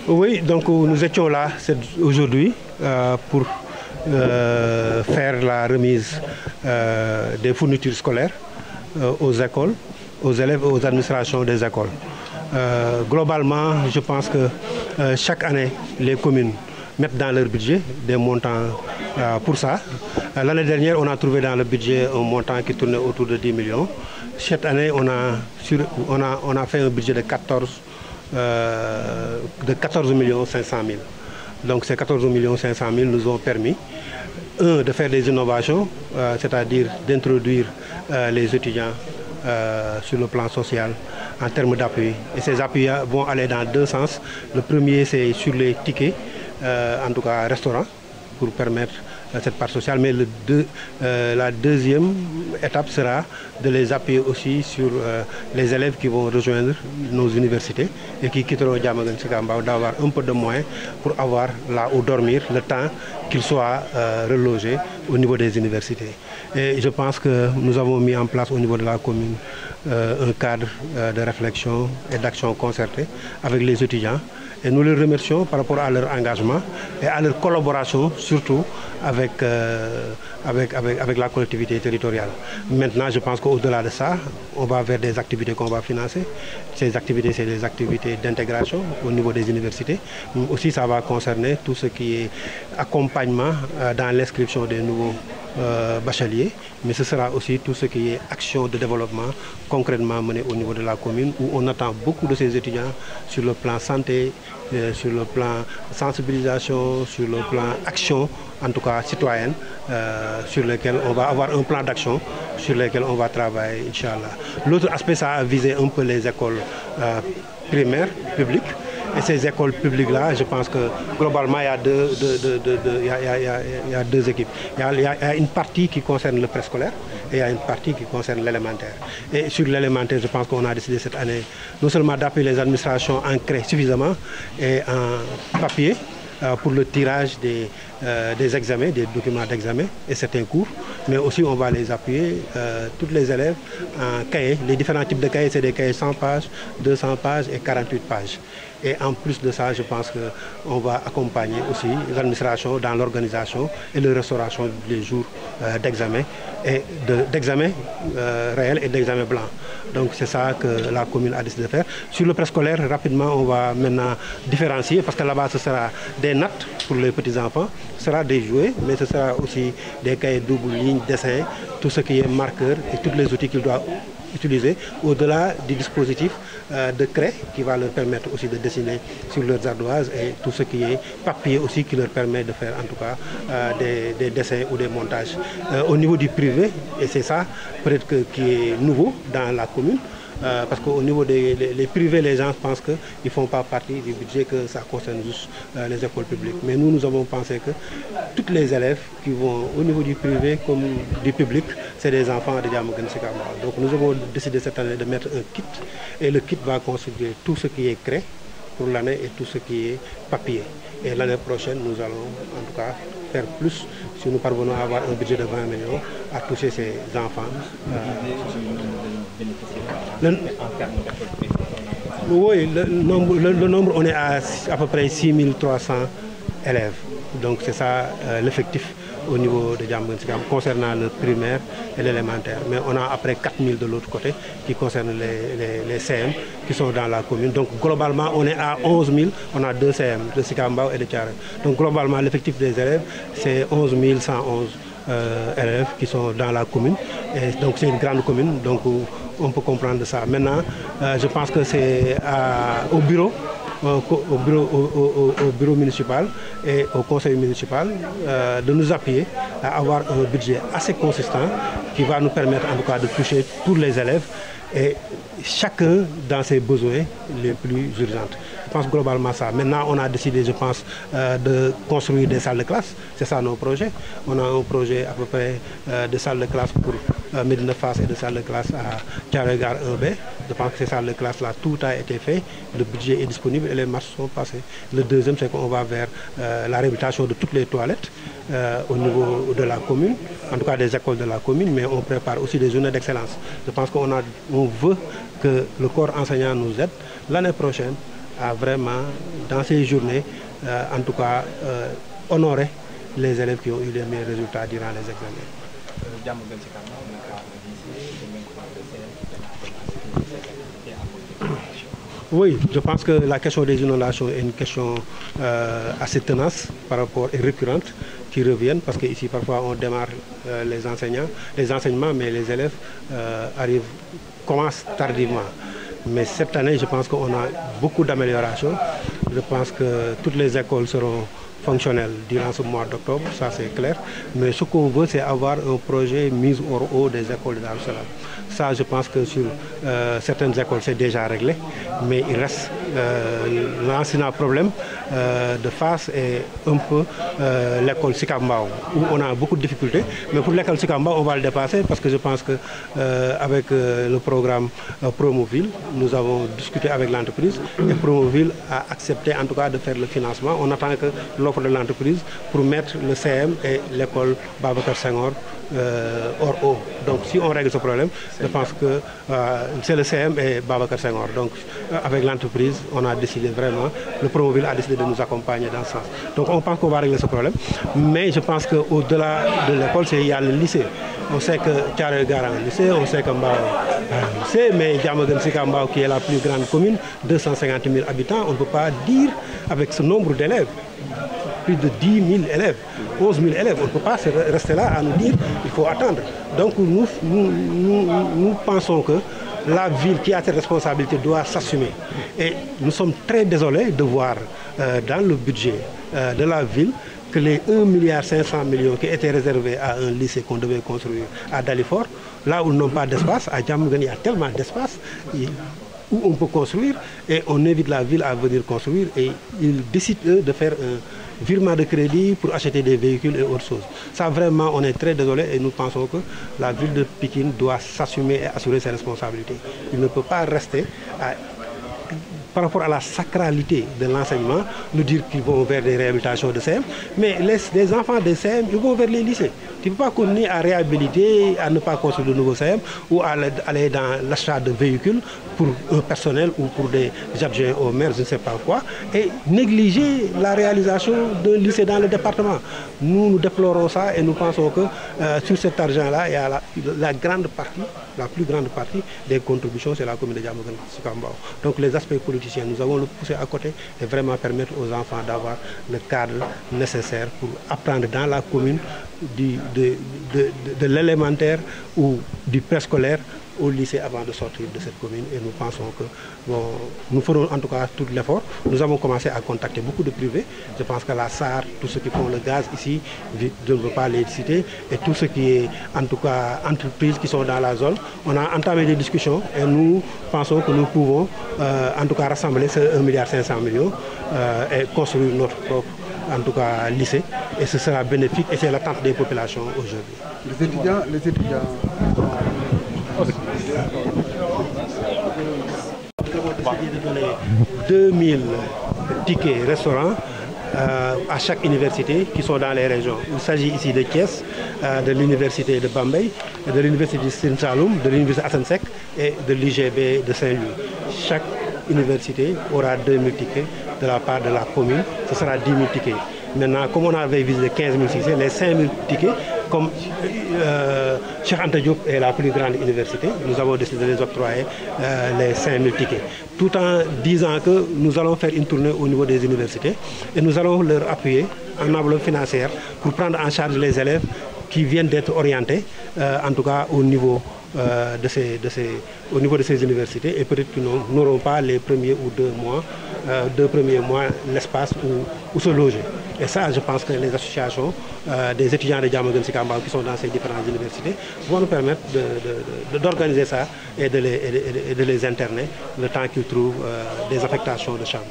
Oui, donc nous étions là aujourd'hui pour faire la remise des fournitures scolaires aux écoles, aux élèves et aux administrations des écoles. Globalement, je pense que chaque année, les communes mettent dans leur budget des montants pour ça. L'année dernière, on a trouvé dans le budget un montant qui tournait autour de 10 millions. Cette année, on a fait un budget de 14 millions 500 000. Donc ces 14 millions 500 000 nous ont permis, de faire des innovations, c'est-à-dire d'introduire les étudiants sur le plan social en termes d'appui. Et ces appuis vont aller dans deux sens. Le premier, c'est sur les tickets, en tout cas restaurant, pour permettre cette part sociale. Mais la deuxième étape sera de les appuyer aussi sur les élèves qui vont rejoindre nos universités et qui quitteront Diamaguène Sicap Mbao, d'avoir un peu de moyens pour avoir là où dormir le temps qu'ils soient relogés au niveau des universités. Et je pense que nous avons mis en place au niveau de la commune un cadre de réflexion et d'action concertée avec les étudiants. Et nous les remercions par rapport à leur engagement et à leur collaboration, surtout avec la collectivité territoriale. Maintenant, je pense qu'au-delà de ça, on va vers des activités qu'on va financer. Ces activités, c'est des activités d'intégration au niveau des universités. Aussi, ça va concerner tout ce qui est accompagnement dans l'inscription des nouveaux bacheliers, mais ce sera aussi tout ce qui est action de développement concrètement menée au niveau de la commune, où on attend beaucoup de ces étudiants sur le plan santé, sur le plan sensibilisation, sur le plan action, en tout cas citoyenne, sur lequel on va avoir un plan d'action sur lequel on va travailler, Inch'Allah. L'autre aspect, ça a visé un peu les écoles primaires, publiques. Et ces écoles publiques-là, je pense que globalement, il y a deux équipes. Il y a une partie qui concerne le préscolaire et il y a une partie qui concerne l'élémentaire. Et sur l'élémentaire, je pense qu'on a décidé cette année non seulement d'appuyer les administrations en craie suffisamment et en papier pour le tirage des examens, des documents d'examen et certains cours, mais aussi on va les appuyer, tous les élèves, en cahiers. Les différents types de cahiers, c'est des cahiers 100 pages, 200 pages et 48 pages. Et en plus de ça, je pense qu'on va accompagner aussi l'administration dans l'organisation et la restauration des jours d'examen, et d'examen réel et d'examen blanc. Donc c'est ça que la commune a décidé de faire. Sur le préscolaire, rapidement, on va maintenant différencier, parce que là-bas, ce sera des notes pour les petits-enfants, ce sera des jouets, mais ce sera aussi des cahiers double ligne, dessin, tout ce qui est marqueur et tous les outils qu'ils doivent utiliser, au-delà du dispositif de craie qui va leur permettre aussi de dessiner sur leurs ardoises, et tout ce qui est papier aussi qui leur permet de faire en tout cas des dessins ou des montages. Au niveau du privé, et c'est ça peut-être qui est nouveau dans la commune, parce qu'au niveau des privés, les gens pensent qu'ils ne font pas partie du budget, que ça concerne juste les écoles publiques. Mais nous avons pensé que tous les élèves qui vont au niveau du privé comme du public, c'est des enfants de Diamaguène Sicap Mbao. Donc nous avons décidé cette année de mettre un kit, et le kit va constituer tout ce qui est craie pour l'année et tout ce qui est papier. Et l'année prochaine, nous allons en tout cas faire plus, si nous parvenons à avoir un budget de 20 millions, à toucher ces enfants. Oui, le nombre, on est à peu près 6300 élèves. Donc c'est ça l'effectif au niveau de Diamaguène Sicap concernant le primaire et l'élémentaire. Mais on a après 4000 de l'autre côté qui concernent les CM qui sont dans la commune. Donc globalement, on est à 11 000, on a 2 CM, de Sicap Mbao et de Thiaroye. Donc globalement, l'effectif des élèves, c'est 11 111 élèves qui sont dans la commune. Et donc c'est une grande commune, donc on peut comprendre ça. Maintenant, je pense que c'est au bureau municipal et au conseil municipal de nous appuyer à avoir un budget assez consistant qui va nous permettre en tout cas de toucher tous les élèves, et chacun dans ses besoins les plus urgents. Je pense globalement ça. Maintenant, on a décidé, je pense, de construire des salles de classe. C'est ça nos projets. On a un projet à peu près de salles de classe pour Médina Fass et de salles de classe à Thiaroye Gare 1B. Je pense que ces salles de classe-là, tout a été fait. Le budget est disponible et les marches sont passées. Le deuxième, c'est qu'on va vers la réhabilitation de toutes les toilettes au niveau de la commune, en tout cas des écoles de la commune, mais on prépare aussi des journées d'excellence. Je pense qu'on veut que le corps enseignant nous aide l'année prochaine à vraiment, dans ces journées, en tout cas, honorer les élèves qui ont eu les meilleurs résultats durant les examens. Oui, je pense que la question des inondations est une question assez tenace par rapport et récurrente qui reviennent parce qu'ici parfois on démarre les enseignements, mais les élèves commencent tardivement. Mais cette année, je pense qu'on a beaucoup d'améliorations. Je pense que toutes les écoles seront fonctionnelles durant ce mois d'octobre, ça c'est clair. Mais ce qu'on veut, c'est avoir un projet mis hors eau des écoles de Dar es Salaam. Ça, je pense que sur certaines écoles, c'est déjà réglé. Mais il reste l'ancien problème de face et un peu l'école Sicap Mbao, où on a beaucoup de difficultés. Mais pour l'école Sicap Mbao, on va le dépasser parce que je pense qu'avec le programme Promoville, nous avons discuté avec l'entreprise et Promoville a accepté en tout cas de faire le financement. On attend que l'offre de l'entreprise pour mettre le CM et l'école Babacar Senghor hors eau. Donc si on règle ce problème, je pense que c'est le CM et Babacar Senghor. Donc avec l'entreprise, on a décidé vraiment, le Promoville a décidé de nous accompagner dans ce sens. Donc on pense qu'on va régler ce problème. Mais je pense qu'au-delà de l'école, il y a le lycée. On sait que Thiaroye Gare a un lycée, on sait que Mbao a un lycée, mais Diamaguène Sicap Mbao, qui est la plus grande commune, 250 000 habitants, on ne peut pas dire avec ce nombre d'élèves, plus de 10 000 élèves, 11 000 élèves, on ne peut pas rester là à nous dire qu'il faut attendre. Donc nous pensons que la ville qui a cette responsabilité doit s'assumer. Et nous sommes très désolés de voir dans le budget de la ville que les 1,5 milliard qui étaient réservés à un lycée qu'on devait construire à Dalifort, là où ils n'ont pas d'espace, à Diamaguène, il y a tellement d'espace où on peut construire et on invite la ville à venir construire et ils décident eux de faire un virement de crédit pour acheter des véhicules et autres choses. Ça vraiment, on est très désolé et nous pensons que la ville de Pikine doit s'assumer et assurer ses responsabilités. Il ne peut pas rester par rapport à la sacralité de l'enseignement, nous dire qu'ils vont vers des réhabilitations de CM, mais les enfants de CM, ils vont vers les lycées. Tu ne peux pas continuer à réhabiliter, à ne pas construire de nouveaux CM ou à aller dans l'achat de véhicules pour un personnel ou pour des adjoints au maire, je ne sais pas quoi, et négliger la réalisation d'un lycée dans le département. Nous déplorons ça et nous pensons que sur cet argent-là, il y a la grande partie, la plus grande partie des contributions, c'est la commune de Diamaguène Sicap Mbao. Donc les aspects politiciens, nous avons le poussé à côté et vraiment permettre aux enfants d'avoir le cadre nécessaire pour apprendre dans la commune de l'élémentaire ou du préscolaire au lycée avant de sortir de cette commune et nous pensons que nous ferons en tout cas tout l'effort. Nous avons commencé à contacter beaucoup de privés. Je pense que la SAR, tous ceux qui font le gaz ici, je ne veux pas les citer, et tout ce qui est en tout cas entreprises qui sont dans la zone. On a entamé des discussions et nous pensons que nous pouvons en tout cas rassembler ce 1,5 milliard et construire notre propre en tout cas lycée et ce sera bénéfique et c'est l'attente des populations aujourd'hui. Les étudiants Nous avons décidé de donner 2000 tickets restaurants à chaque université qui sont dans les régions. Il s'agit ici de Thiès, de l'université de Bambey, de l'université de Sine Saloum, de l'université Assane Seck et de l'UGB de Saint-Louis. Chaque université aura 2000 tickets de la part de la commune, ce sera 10 000 tickets. Maintenant, comme on avait visé 15 600, les 5 000 tickets, comme Cheikh Anta Diop est la plus grande université, nous avons décidé de les octroyer les 5 000 tickets. Tout en disant que nous allons faire une tournée au niveau des universités et nous allons leur appuyer en enveloppe financière pour prendre en charge les élèves qui viennent d'être orientés, en tout cas au niveau de ces universités et peut-être qu'ils n'auront pas les premiers ou 2 premiers mois l'espace où se loger. Et ça, je pense que les associations des étudiants de Diamaguène Sicap Mbao qui sont dans ces différentes universités vont nous permettre d'organiser ça et de les interner le temps qu'ils trouvent des affectations de chambre.